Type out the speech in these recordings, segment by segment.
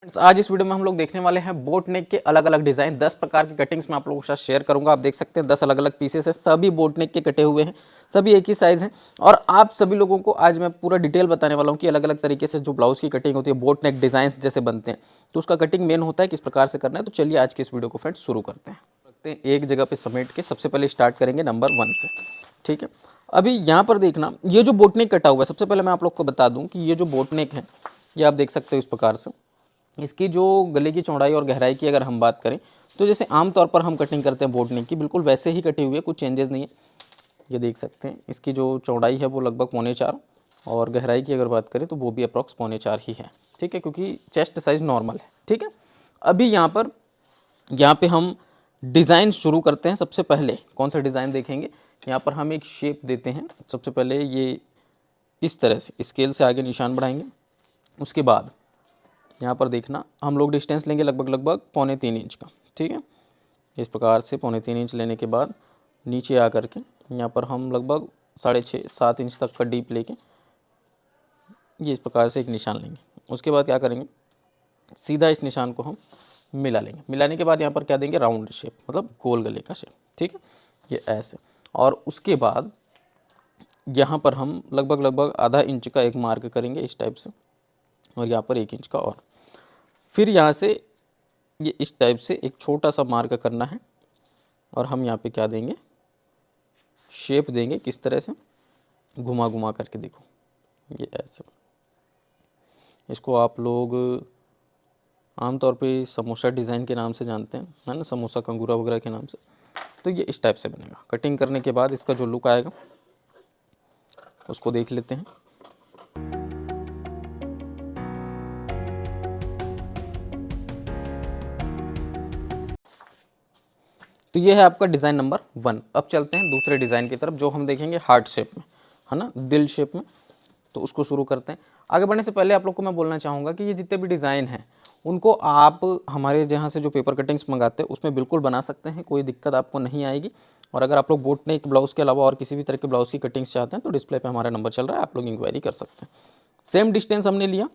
Friends, आज इस video में हम लोग देखने वाले हैं बोट नेक के अलग अलग डिज़ाइन 10 प्रकार की कटिंग्स में आप लोगों के साथ शेयर करूंगा। आप देख सकते हैं 10 अलग अलग पीसेस है, सभी बोट नेक के कटे हुए हैं, सभी एक ही साइज़ हैं। और आप सभी लोगों को आज मैं पूरा डिटेल बताने वाला हूं कि अलग अलग तरीके से जो ब्लाउज़ की कटिंग होती है बोट नेक डिज़ाइन जैसे बनते हैं तो उसका कटिंग मेन होता है किस प्रकार से करना है। तो चलिए आज की इस वीडियो को फ्रेंड्स शुरू करते हैं। रखते हैं एक जगह पर समेट के, सबसे पहले स्टार्ट करेंगे नंबर 1 से। ठीक है, अभी यहाँ पर देखना, ये जो बोट नेक कटा हुआ है, सबसे पहले मैं आप लोग को बता दूँ कि ये जो बोट नेक है ये आप देख सकते हो इस प्रकार से। इसकी जो गले की चौड़ाई और गहराई की अगर हम बात करें तो जैसे आमतौर पर हम कटिंग करते हैं बोट नेक की, बिल्कुल वैसे ही कटी हुई है, कुछ चेंजेस नहीं है। ये देख सकते हैं इसकी जो चौड़ाई है वो लगभग 3.25 और गहराई की अगर बात करें तो वो भी अप्रॉक्स 3.25 ही है। ठीक है, क्योंकि चेस्ट साइज़ नॉर्मल है। ठीक है, अभी यहाँ पे हम डिज़ाइन शुरू करते हैं। सबसे पहले कौन सा डिज़ाइन देखेंगे, यहाँ पर हम एक शेप देते हैं। सबसे पहले ये इस तरह से स्केल से आगे निशान बढ़ाएंगे। उसके बाद यहाँ पर देखना, हम लोग डिस्टेंस लेंगे लगभग 3.25 इंच का। ठीक है, इस प्रकार से 3.25 इंच लेने के बाद नीचे आ करके यहाँ पर हम लगभग 6.5-7 इंच तक का डीप लेके ये इस प्रकार से एक निशान लेंगे। उसके बाद क्या करेंगे, सीधा इस निशान को हम मिला लेंगे। मिलाने के बाद यहाँ पर क्या देंगे, राउंड शेप, मतलब गोल गले का शेप। ठीक है, ये ऐसे। और उसके बाद यहाँ पर हम लगभग आधा इंच का एक मार्क करेंगे इस टाइप से, और यहाँ पर 1 इंच का और। फिर यहाँ से ये इस टाइप से एक छोटा सा मार्क करना है और हम यहाँ पे क्या देंगे, शेप देंगे। किस तरह से, घुमा घुमा करके, देखो ये ऐसे। इसको आप लोग आमतौर पे समोसा डिज़ाइन के नाम से जानते हैं, है ना, समोसा कंगूरा वगैरह के नाम से। तो ये इस टाइप से बनेगा। कटिंग करने के बाद इसका जो लुक आएगा उसको देख लेते हैं। तो ये है आपका डिज़ाइन नंबर 1। अब चलते हैं दूसरे डिज़ाइन की तरफ, जो हम देखेंगे हार्ट शेप में, है ना, दिल शेप में। तो उसको शुरू करते हैं। आगे बढ़ने से पहले आप लोग को मैं बोलना चाहूँगा कि ये जितने भी डिज़ाइन हैं उनको आप हमारे जहाँ से जो पेपर कटिंग्स मंगाते हैं उसमें बिल्कुल बना सकते हैं, कोई दिक्कत आपको नहीं आएगी। और अगर आप लोग बोट नेक ब्लाउज़ के अलावा और किसी भी तरह के ब्लाउज़ की कटिंग्स चाहते हैं तो डिस्प्ले पे हमारा नंबर चल रहा है, आप लोग इंक्वायरी कर सकते हैं। सेम डिस्टेंस हमने लिया।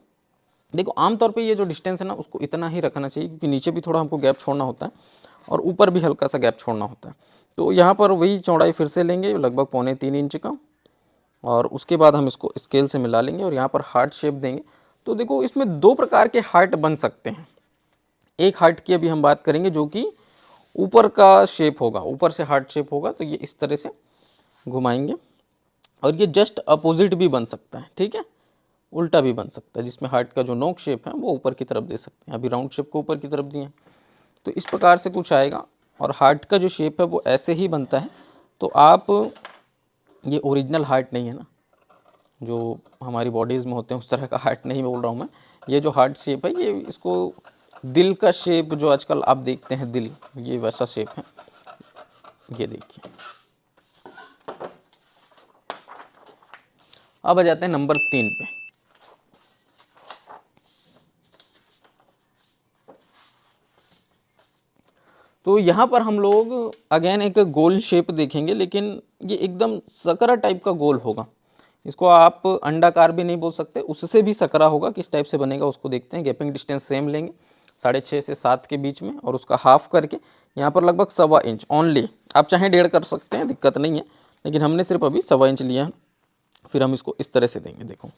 देखो आमतौर पे ये जो डिस्टेंस है ना उसको इतना ही रखना चाहिए, क्योंकि नीचे भी थोड़ा हमको गैप छोड़ना होता है और ऊपर भी हल्का सा गैप छोड़ना होता है। तो यहाँ पर वही चौड़ाई फिर से लेंगे लगभग 3.25 इंच का, और उसके बाद हम इसको स्केल से मिला लेंगे और यहाँ पर हार्ट शेप देंगे। तो देखो इसमें 2 प्रकार के हार्ट बन सकते हैं। एक हार्ट की अभी हम बात करेंगे जो कि ऊपर का शेप होगा, ऊपर से हार्ट शेप होगा। तो ये इस तरह से घुमाएंगे, और ये जस्ट अपोजिट भी बन सकता है। ठीक है, उल्टा भी बन सकता है, जिसमें हार्ट का जो नोक शेप है वो ऊपर की तरफ दे सकते हैं। अभी राउंड शेप को ऊपर की तरफ दिए, तो इस प्रकार से कुछ आएगा। और हार्ट का जो शेप है वो ऐसे ही बनता है। तो आप, ये ओरिजिनल हार्ट नहीं है ना, जो हमारी बॉडीज़ में होते हैं उस तरह का हार्ट नहीं बोल रहा हूँ मैं। ये जो हार्ट शेप है ये इसको दिल का शेप जो आजकल आप देखते हैं दिल, ये वैसा शेप है। ये देखिए। अब आ जाते हैं नंबर 3 पे। तो यहाँ पर हम लोग अगेन एक गोल शेप देखेंगे, लेकिन ये एकदम सकरा टाइप का गोल होगा। इसको आप अंडाकार भी नहीं बोल सकते, उससे भी सकरा होगा। किस टाइप से बनेगा उसको देखते हैं। गैपिंग डिस्टेंस सेम लेंगे 6.5 से 7 के बीच में, और उसका हाफ करके यहाँ पर लगभग 1.25 इंच ओनली। आप चाहें 1.5 कर सकते हैं, दिक्कत नहीं है, लेकिन हमने सिर्फ अभी 1.25 इंच लिया है। फिर हम इसको इस तरह से देंगे, देखो।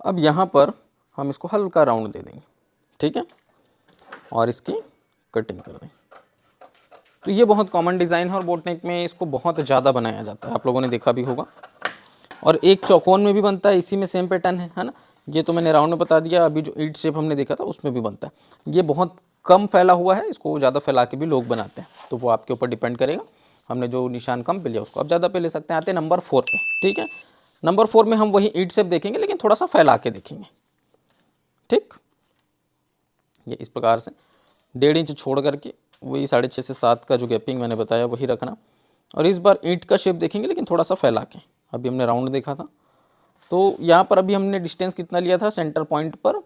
अब यहाँ पर हम इसको हल्का राउंड दे देंगे। ठीक है, और इसकी कटिंग कर दें। तो ये बहुत कॉमन डिज़ाइन है और बोट नेक में इसको बहुत ज़्यादा बनाया जाता है, आप लोगों ने देखा भी होगा। और एक चौकोन में भी बनता है, इसी में सेम पैटर्न है ना। ये तो मैंने राउंड में बता दिया। अभी जो ईट शेप हमने देखा था उसमें भी बनता है। ये बहुत कम फैला हुआ है, इसको ज़्यादा फैला के भी लोग बनाते हैं, तो वो आपके ऊपर डिपेंड करेगा। हमने जो निशान कम पे लिया उसको आप ज़्यादा पे ले सकते हैं। आते हैं नंबर 4 पे। ठीक है, नंबर 4 में हम वही ईट शेप देखेंगे, लेकिन थोड़ा सा फैला के देखेंगे। ठीक, ये इस प्रकार से 1.5 इंच छोड़ करके वही 6.5 से 7 का जो गैपिंग मैंने बताया वही रखना। और इस बार ईंट का शेप देखेंगे, लेकिन थोड़ा सा फैला के। अभी हमने राउंड देखा था, तो यहाँ पर अभी हमने डिस्टेंस कितना लिया था सेंटर पॉइंट पर।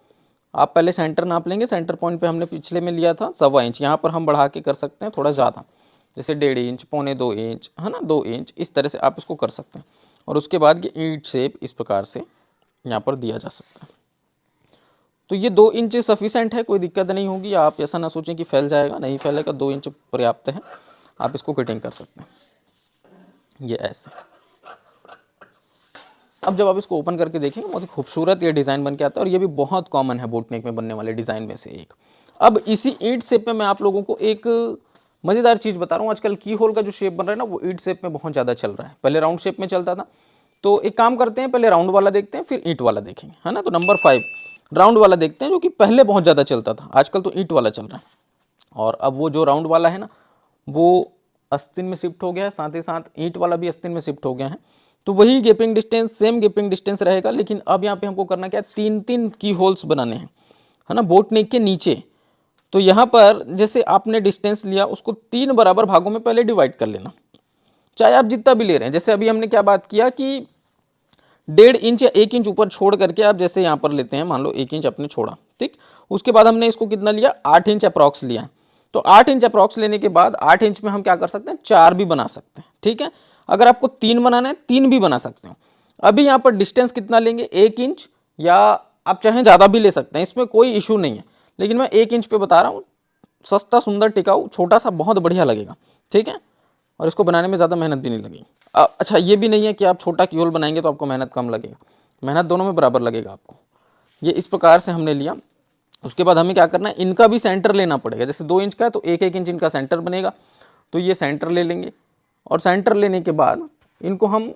आप पहले सेंटर नाप लेंगे। सेंटर पॉइंट पे हमने पिछले में लिया था 1.25 इंच। यहाँ पर हम बढ़ा के कर सकते हैं थोड़ा ज़्यादा, जैसे 1.5 इंच, 1.25 इंच, है ना, 2 इंच, इस तरह से आप इसको कर सकते हैं। और उसके बाद ये ईंट शेप इस प्रकार से यहाँ पर दिया जा सकता है। तो ये 2 इंच सफिशेंट है, कोई दिक्कत नहीं होगी। आप ऐसा ना सोचें कि फैल जाएगा, नहीं फैलेगा, 2 इंच पर्याप्त है, आप इसको कटिंग कर सकते हैं। ये ऐसे। अब जब आप इसको ओपन करके देखेंगे बहुत ही खूबसूरत ये डिज़ाइन बन के आता है, और ये भी बहुत कॉमन है बोट नेक में बनने वाले डिज़ाइन में से एक। अब इसी ईंट शेप में मैं आप लोगों को एक मज़ेदार चीज़ बता रहा हूँ। आजकल की होल का जो शेप बन रहा है ना, वो ईंट शेप में बहुत ज़्यादा चल रहा है। पहले राउंड शेप में चलता था, तो एक काम करते हैं, पहले राउंड वाला देखते हैं, फिर ईंट वाला देखेंगे, है ना। तो नंबर 5 राउंड वाला देखते हैं, जो कि पहले बहुत ज़्यादा चलता था, आजकल तो ईंट वाला चल रहा है। और अब वो जो राउंड वाला है ना, वो आस्तीन में शिफ्ट हो गया है, साथ ही साथ ईंट वाला भी आस्तीन में शिफ्ट हो गया है। तो वही गेपिंग डिस्टेंस, सेम गेपिंग डिस्टेंस रहेगा, लेकिन अब यहाँ पे हमको करना क्या है, 3-3 की होल्स बनाने हैं, है ना, बोट नेक के नीचे। तो यहाँ पर जैसे आपने डिस्टेंस लिया, उसको 3 बराबर भागों में पहले डिवाइड कर लेना, चाहे आप जितना भी ले रहे हैं। जैसे अभी हमने क्या बात किया कि 1.5 इंच या 1 इंच ऊपर छोड़ करके आप जैसे यहाँ पर लेते हैं, मान लो 1 इंच आपने छोड़ा, ठीक। उसके बाद हमने इसको कितना लिया, 8 इंच अप्रॉक्स लिया। तो 8 इंच अप्रॉक्स लेने के बाद 8 इंच में हम क्या कर सकते हैं, 4 भी बना सकते हैं, ठीक है। अगर आपको 3 बनाना है, 3 भी बना सकते हो। अभी यहाँ पर डिस्टेंस कितना लेंगे, 1 इंच, या आप चाहें ज़्यादा भी ले सकते हैं, इसमें कोई इशू नहीं है, लेकिन मैं 1 इंच पे बता रहा हूँ। सस्ता, सुंदर, टिकाऊ, छोटा सा, बहुत बढ़िया लगेगा, ठीक है। और इसको बनाने में ज़्यादा मेहनत भी नहीं लगेगी। अच्छा, ये भी नहीं है कि आप छोटा कीहोल बनाएंगे तो आपको मेहनत कम लगेगा, मेहनत दोनों में बराबर लगेगा आपको। ये इस प्रकार से हमने लिया। उसके बाद हमें क्या करना है, इनका भी सेंटर लेना पड़ेगा। जैसे 2 इंच का है तो 1-1 इंच इनका सेंटर बनेगा, तो ये सेंटर ले लेंगे। और सेंटर लेने के बाद इनको हम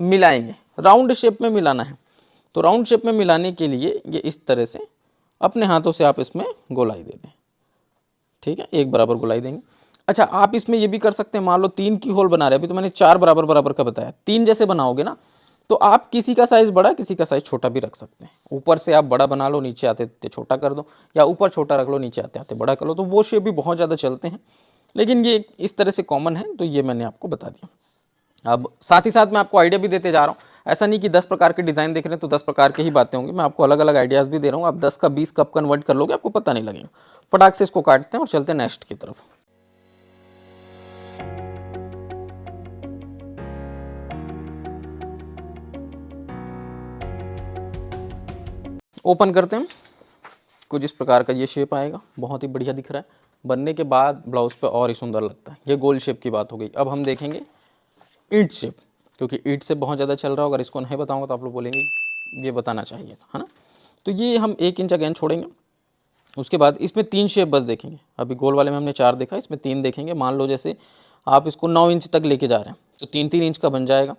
मिलाएंगे, राउंड शेप में मिलाना है। तो राउंड शेप में मिलाने के लिए ये इस तरह से अपने हाथों से आप इसमें गोलाई दे दें, ठीक है, एक बराबर गोलाई देंगे। अच्छा, आप इसमें ये भी कर सकते हैं, मान लो 3 की होल बना रहे हैं, अभी तो मैंने 4 बराबर बराबर का बताया, 3 जैसे बनाओगे ना, तो आप किसी का साइज़ बड़ा, किसी का साइज़ छोटा भी रख सकते हैं। ऊपर से आप बड़ा बना लो, नीचे आते आते छोटा कर दो, या ऊपर छोटा रख लो, नीचे आते आते बड़ा कर लो, तो वो शेप भी बहुत ज़्यादा चलते हैं, लेकिन ये इस तरह से कॉमन है, तो ये मैंने आपको बता दिया। अब साथ ही साथ मैं आपको आइडिया भी देते जा रहा हूँ, ऐसा नहीं कि 10 प्रकार के डिज़ाइन देख रहे हैं तो 10 प्रकार की ही बातें होंगी। मैं आपको अलग अलग आइडियाज़ भी दे रहा हूँ, आप 10 का 20 कब कन्वर्ट कर लोगे आपको पता नहीं लगेगा। फटाक से इसको काटते हैं और चलते हैं नेक्स्ट की तरफ। ओपन करते हैं, कुछ इस प्रकार का ये शेप आएगा, बहुत ही बढ़िया दिख रहा है। बनने के बाद ब्लाउज पे और ही सुंदर लगता है। ये गोल शेप की बात हो गई। अब हम देखेंगे ईंट शेप, क्योंकि ईंट शेप बहुत ज़्यादा चल रहा होगा, अगर इसको नहीं बताऊंगा तो आप लोग बोलेंगे ये बताना चाहिए था, है ना। तो ये हम 1 इंच अगेन छोड़ेंगे। उसके बाद इसमें 3 शेप बस देखेंगे। अभी गोल वाले में हमने 4 देखा, इसमें 3 देखेंगे। मान लो जैसे आप इसको 9 इंच तक लेके जा रहे हैं, तो 3-3 इंच का बन जाएगा,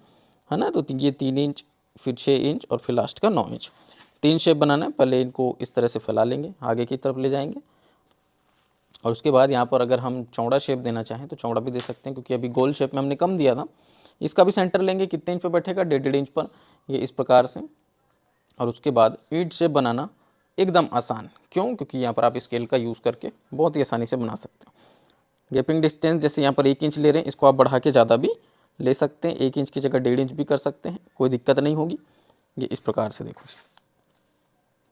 है ना। तो ये 3 इंच, फिर 6 इंच, और फिर लास्ट का 9 इंच। 3 शेप बनाना है, पहले इनको इस तरह से फैला लेंगे, आगे की तरफ ले जाएंगे। और उसके बाद यहाँ पर अगर हम चौड़ा शेप देना चाहें तो चौड़ा भी दे सकते हैं, क्योंकि अभी गोल शेप में हमने कम दिया था। इसका भी सेंटर लेंगे, कितने इंच पे बैठेगा, 1.5 इंच पर, ये इस प्रकार से। और उसके बाद ईंट शेप बनाना एकदम आसान, क्यों, क्योंकि यहाँ पर आप स्केल का यूज़ करके बहुत ही आसानी से बना सकते हो। गैपिंग डिस्टेंस जैसे यहाँ पर 1 इंच ले रहे हैं, इसको आप बढ़ा के ज़्यादा भी ले सकते हैं, 1 इंच की जगह 1.5 इंच भी कर सकते हैं, कोई दिक्कत नहीं होगी। ये इस प्रकार से देखो,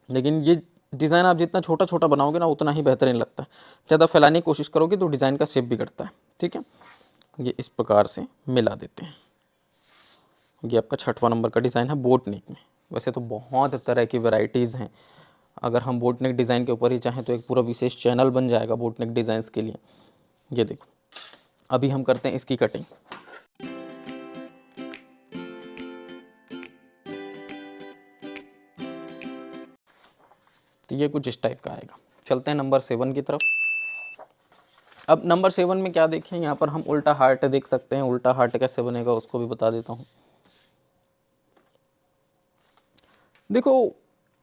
लेकिन ये डिज़ाइन आप जितना छोटा छोटा बनाओगे ना उतना ही बेहतरीन लगता है। ज़्यादा फैलाने की कोशिश करोगे तो डिज़ाइन का शेप बिगड़ता है, ठीक है। ये इस प्रकार से मिला देते हैं। ये आपका 6वां नंबर का डिज़ाइन है बोट नेक में। वैसे तो बहुत तरह की वैरायटीज़ हैं, अगर हम बोट नेक डिज़ाइन के ऊपर ही चाहें तो एक पूरा विशेष चैनल बन जाएगा बोट नेक डिज़ाइंस के लिए। ये देखो, अभी हम करते हैं इसकी कटिंग। तो ये कुछ इस टाइप का आएगा। चलते हैं नंबर 7 की तरफ। अब नंबर 7 में क्या देखें, यहाँ पर हम उल्टा हार्ट देख सकते हैं। उल्टा हार्ट कैसे बनेगा उसको भी बता देता हूँ। देखो,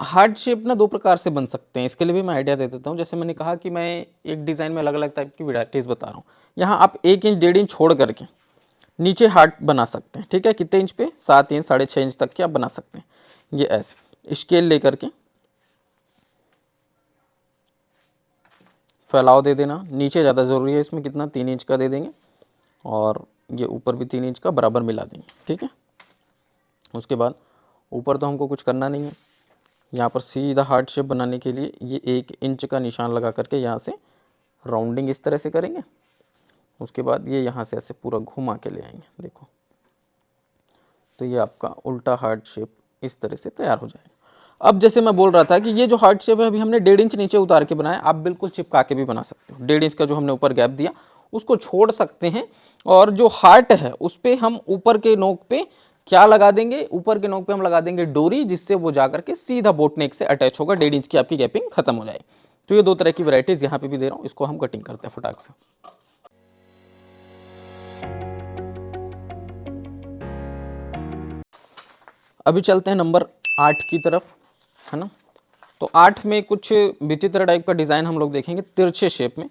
हार्ट शेप ना 2 प्रकार से बन सकते हैं, इसके लिए भी मैं आइडिया दे देता हूँ। जैसे मैंने कहा कि मैं एक डिज़ाइन में अलग अलग टाइप की वैरायटीज़ बता रहा हूँ। यहाँ आप 1 इंच 1.5 इंच छोड़ करके नीचे हार्ट बना सकते हैं, ठीक है। कितने इंच पे, 7 इंच 6.5 इंच तक के आप बना सकते हैं। ये ऐसे स्केल लेकर के फैलाव दे देना। नीचे ज़्यादा ज़रूरी है, इसमें कितना, 3 इंच का दे देंगे, और ये ऊपर भी 3 इंच का बराबर मिला देंगे, ठीक है। उसके बाद ऊपर तो हमको कुछ करना नहीं है। यहाँ पर सीधा हार्ट शेप बनाने के लिए ये 1 इंच का निशान लगा करके यहाँ से राउंडिंग इस तरह से करेंगे। उसके बाद ये यहाँ से ऐसे पूरा घुमा के ले आएंगे, देखो। तो ये आपका उल्टा हार्ट शेप इस तरह से तैयार हो जाएगा। अब जैसे मैं बोल रहा था कि ये जो हार्ट शेप है अभी हमने 1.5 इंच नीचे उतार के बनाया, आप बिल्कुल चिपका के भी बना सकते हो। 1.5 इंच का जो हमने ऊपर गैप दिया उसको छोड़ सकते हैं, और जो हार्ट है उस पर हम ऊपर के नोक पे क्या लगा देंगे, ऊपर के नोक पे हम लगा देंगे डोरी, जिससे वो जाकर के सीधा बोट नेक से अटैच होगा। 1.5 इंच की आपकी गैपिंग खत्म हो जाएगी। तो ये दो तरह की वैरायटीज यहाँ पे भी दे रहा हूँ, इसको हम कटिंग करते हैं फटाक से। अभी चलते हैं नंबर 8 की तरफ, है ना। तो 8 में कुछ विचित्र टाइप का डिज़ाइन हम लोग देखेंगे तिरछे शेप में,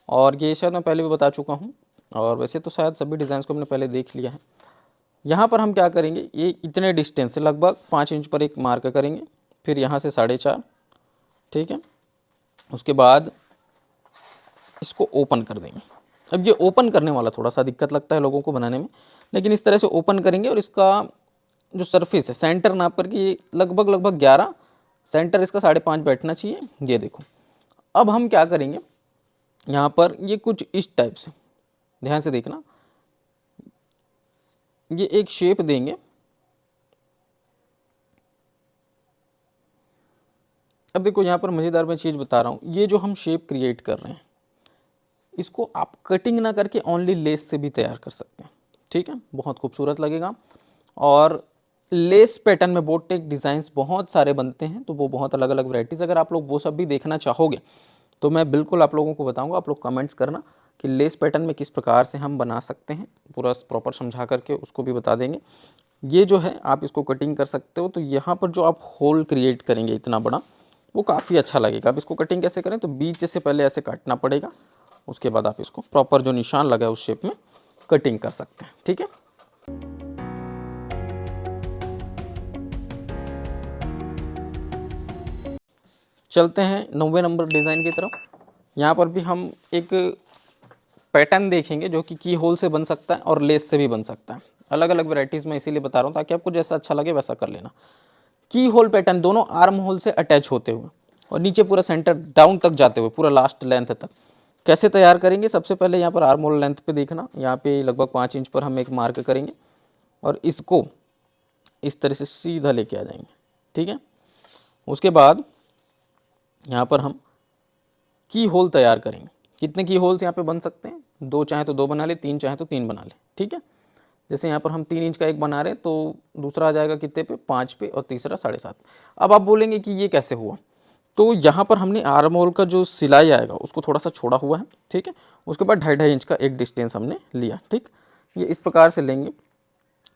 और ये शायद मैं पहले भी बता चुका हूँ, और वैसे तो शायद सभी डिज़ाइन को हमने पहले देख लिया है। यहाँ पर हम क्या करेंगे, ये इतने डिस्टेंस से लगभग 5 इंच पर एक मार्क करेंगे, फिर यहाँ से 4.5, ठीक है। उसके बाद इसको ओपन कर देंगे। अब ये ओपन करने वाला थोड़ा सा दिक्कत लगता है लोगों को बनाने में, लेकिन इस तरह से ओपन करेंगे, और इसका जो सरफेस है सेंटर नाप करके लगभग 11, सेंटर इसका 5.5 बैठना चाहिए। ये देखो, अब हम क्या करेंगे, यहाँ पर ये कुछ इस टाइप से, ध्यान से देखना, ये एक शेप देंगे। अब देखो यहाँ पर मज़ेदार मैं चीज़ बता रहा हूँ, ये जो हम शेप क्रिएट कर रहे हैं इसको आप कटिंग ना करके ओनली लेस से भी तैयार कर सकते हैं, ठीक है। बहुत खूबसूरत लगेगा। और लेस पैटर्न में बोट नेक डिज़ाइंस बहुत सारे बनते हैं, तो वो बहुत अलग अलग वैरायटीज़, अगर आप लोग वो सब भी देखना चाहोगे तो मैं बिल्कुल आप लोगों को बताऊंगा। आप लोग कमेंट्स करना कि लेस पैटर्न में किस प्रकार से हम बना सकते हैं, पूरा प्रॉपर समझा करके उसको भी बता देंगे। ये जो है आप इसको कटिंग कर सकते हो। तो यहाँ पर जो आप होल क्रिएट करेंगे इतना बड़ा, वो काफ़ी अच्छा लगेगा। अब इसको कटिंग कैसे करें, तो बीच से पहले ऐसे काटना पड़ेगा, उसके बाद आप इसको प्रॉपर जो निशान लगा है उस शेप में कटिंग कर सकते हैं, ठीक है। चलते हैं 90 नंबर डिज़ाइन की तरफ। यहाँ पर भी हम एक पैटर्न देखेंगे जो कि की होल से बन सकता है और लेस से भी बन सकता है। अलग अलग वैरायटीज़ में इसीलिए बता रहा हूँ ताकि आपको जैसा अच्छा लगे वैसा कर लेना। की होल पैटर्न दोनों आर्म होल से अटैच होते हुए और नीचे पूरा सेंटर डाउन तक जाते हुए पूरा लास्ट लेंथ तक कैसे तैयार करेंगे। सबसे पहले यहाँ पर आर्म होल लेंथ पे देखना, यहाँ पे लगभग 5 इंच पर हम एक मार्क करेंगे और इसको इस तरह से सीधा लेके आ जाएंगे, ठीक है। उसके बाद यहाँ पर हम की होल तैयार करेंगे। कितने की होल्स यहाँ पे बन सकते हैं, 2 चाहे तो 2 बना ले, 3 चाहे तो 3 बना ले, ठीक है। जैसे यहाँ पर हम 3 इंच का एक बना रहे हैं तो दूसरा आ जाएगा कितने पे, 5 पे, और तीसरा 7.5। अब आप बोलेंगे कि ये कैसे हुआ, तो यहाँ पर हमने आर्म होल का जो सिलाई आएगा उसको थोड़ा सा छोड़ा हुआ है, ठीक है। उसके बाद 2.5 इंच का एक डिस्टेंस हमने लिया, ठीक। ये इस प्रकार से लेंगे।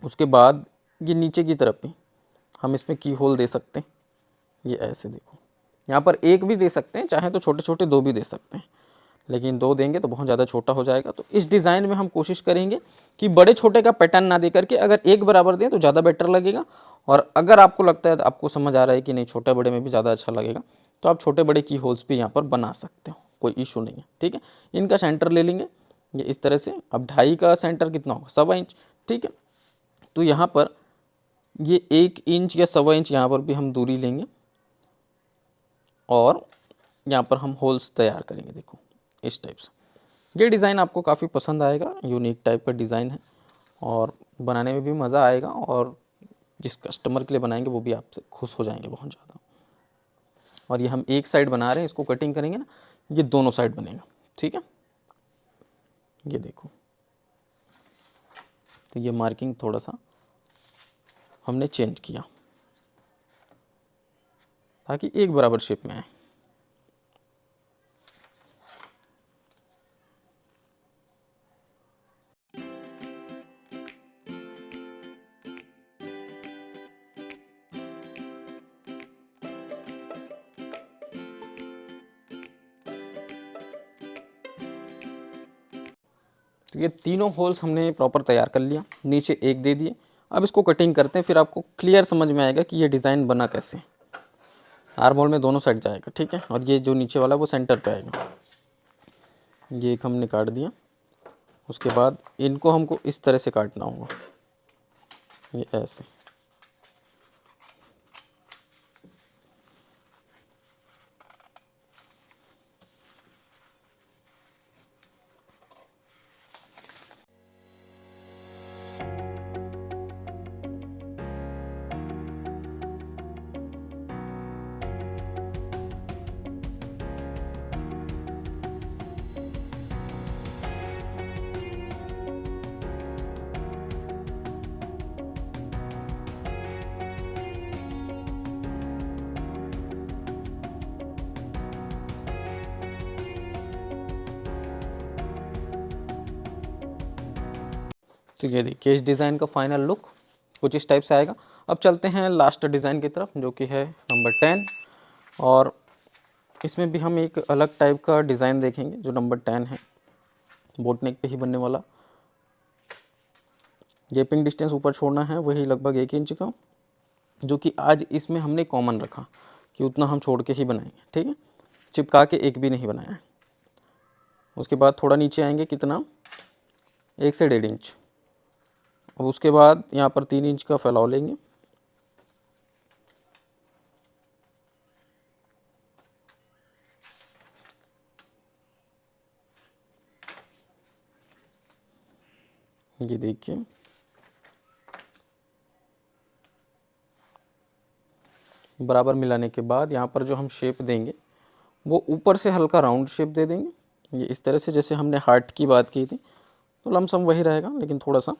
उसके बाद ये नीचे की तरफ भी हम इसमें की होल दे सकते हैं। ये ऐसे देखो, यहाँ पर एक भी दे सकते हैं, चाहे तो छोटे छोटे 2 भी दे सकते हैं, लेकिन 2 देंगे तो बहुत ज़्यादा छोटा हो जाएगा। तो इस डिज़ाइन में हम कोशिश करेंगे कि बड़े छोटे का पैटर्न ना दे करके अगर एक बराबर दें तो ज़्यादा बेटर लगेगा। और अगर आपको लगता है, आपको समझ आ रहा है कि नहीं छोटे बड़े में भी ज़्यादा अच्छा लगेगा, तो आप छोटे बड़े की होल्स भी यहाँ पर बना सकते हो, कोई इशू नहीं है, ठीक है। इनका सेंटर ले लेंगे ये इस तरह से। अब 2.5 का सेंटर कितना होगा, 1.25 इंच, ठीक है। तो यहाँ पर ये 1 इंच या 1.25 इंच यहाँ पर भी हम दूरी लेंगे और यहाँ पर हम होल्स तैयार करेंगे। देखो इस टाइप से ये डिज़ाइन आपको काफ़ी पसंद आएगा, यूनिक टाइप का डिज़ाइन है और बनाने में भी मज़ा आएगा, और जिस कस्टमर के लिए बनाएंगे वो भी आपसे खुश हो जाएंगे बहुत ज़्यादा। और ये हम एक साइड बना रहे हैं, इसको कटिंग करेंगे ना, ये दोनों साइड बनेगा, ठीक है। ये देखो, तो ये मार्किंग थोड़ा सा हमने चेंज किया ताकि एक बराबर शेप में आए। तो ये तीनों होल्स हमने प्रॉपर तैयार कर लिया, नीचे एक दे दिए। अब इसको कटिंग करते हैं, फिर आपको क्लियर समझ में आएगा कि ये डिज़ाइन बना कैसे। आर्म होल में दोनों साइड जाएगा, ठीक है। और ये जो नीचे वाला वो सेंटर पे आएगा। ये एक हमने काट दिया। उसके बाद इनको हमको इस तरह से काटना होगा, ये ऐसे। तो ये देखिए इस डिज़ाइन का फाइनल लुक कुछ इस टाइप से आएगा। अब चलते हैं लास्ट डिज़ाइन की तरफ जो कि है नंबर 10, और इसमें भी हम एक अलग टाइप का डिज़ाइन देखेंगे जो नंबर 10 है, बोट नेक पे ही बनने वाला। गेपिंग डिस्टेंस ऊपर छोड़ना है वही लगभग 1 इंच का, जो कि आज इसमें हमने कॉमन रखा कि उतना हम छोड़ के ही बनाएंगे, ठीक है, चिपका के एक भी नहीं बनाया है। उसके बाद थोड़ा नीचे आएंगे, कितना, 1 से 1.5 इंच। अब उसके बाद यहाँ पर 3 इंच का फैलाव लेंगे, ये देखिए बराबर मिलाने के बाद यहाँ पर जो हम शेप देंगे वो ऊपर से हल्का राउंड शेप दे देंगे, ये इस तरह से जैसे हमने हार्ट की बात की थी, तो लमसम वही रहेगा लेकिन थोड़ा सा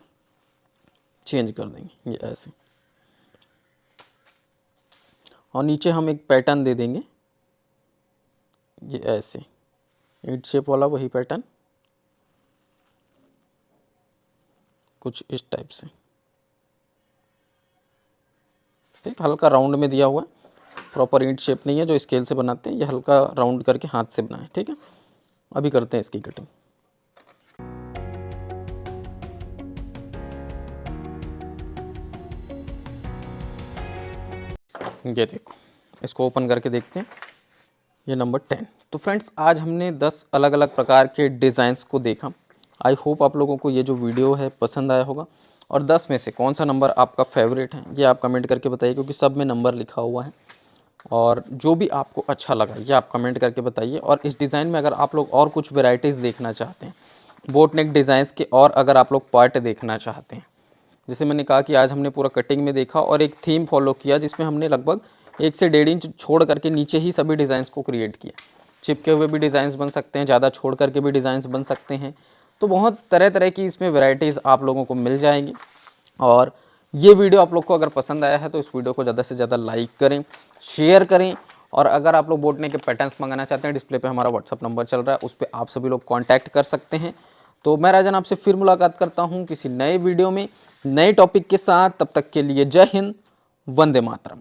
चेंज कर देंगे, ये ऐसे। और नीचे हम एक पैटर्न दे देंगे, ये ऐसे ईंट शेप वाला वही पैटर्न, कुछ इस टाइप से, ठीक, हल्का राउंड में दिया हुआ है, प्रॉपर ईंट शेप नहीं है जो स्केल से बनाते हैं, ये हल्का राउंड करके हाथ से बनाए, ठीक है। अभी करते हैं इसकी कटिंग। ये देखो, इसको ओपन करके देखते हैं, ये नंबर 10। तो फ्रेंड्स आज हमने 10 अलग अलग प्रकार के डिज़ाइंस को देखा। आई होप आप लोगों को ये जो वीडियो है पसंद आया होगा, और 10 में से कौन सा नंबर आपका फेवरेट है ये आप कमेंट करके बताइए, क्योंकि सब में नंबर लिखा हुआ है। और जो भी आपको अच्छा लगा ये आप कमेंट करके बताइए। और इस डिज़ाइन में अगर आप लोग और कुछ वेराइटीज़ देखना चाहते हैं, बोट नेक डिज़ाइंस के, और अगर आप लोग पार्ट देखना चाहते हैं, जैसे मैंने कहा कि आज हमने पूरा कटिंग में देखा और एक थीम फॉलो किया जिसमें हमने लगभग 1 से 1.5 इंच छोड़ करके नीचे ही सभी डिज़ाइंस को क्रिएट किया। चिपके हुए भी डिज़ाइंस बन सकते हैं, ज़्यादा छोड़ करके भी डिज़ाइंस बन सकते हैं, तो बहुत तरह तरह की इसमें वैरायटीज़ आप लोगों को मिल जाएंगी। और ये वीडियो आप लोग को अगर पसंद आया है तो इस वीडियो को ज़्यादा से ज़्यादा लाइक करें, शेयर करें। और अगर आप लोग बोट नेक के पैटर्न्स मंगाना चाहते हैं, डिस्प्ले पे हमारा व्हाट्सअप नंबर चल रहा है, उस पर आप सभी लोग कांटेक्ट कर सकते हैं। तो मैं राजन आपसे फिर मुलाकात करता हूँ किसी नए वीडियो में नए टॉपिक के साथ। तब तक के लिए जय हिंद, वंदे मातरम।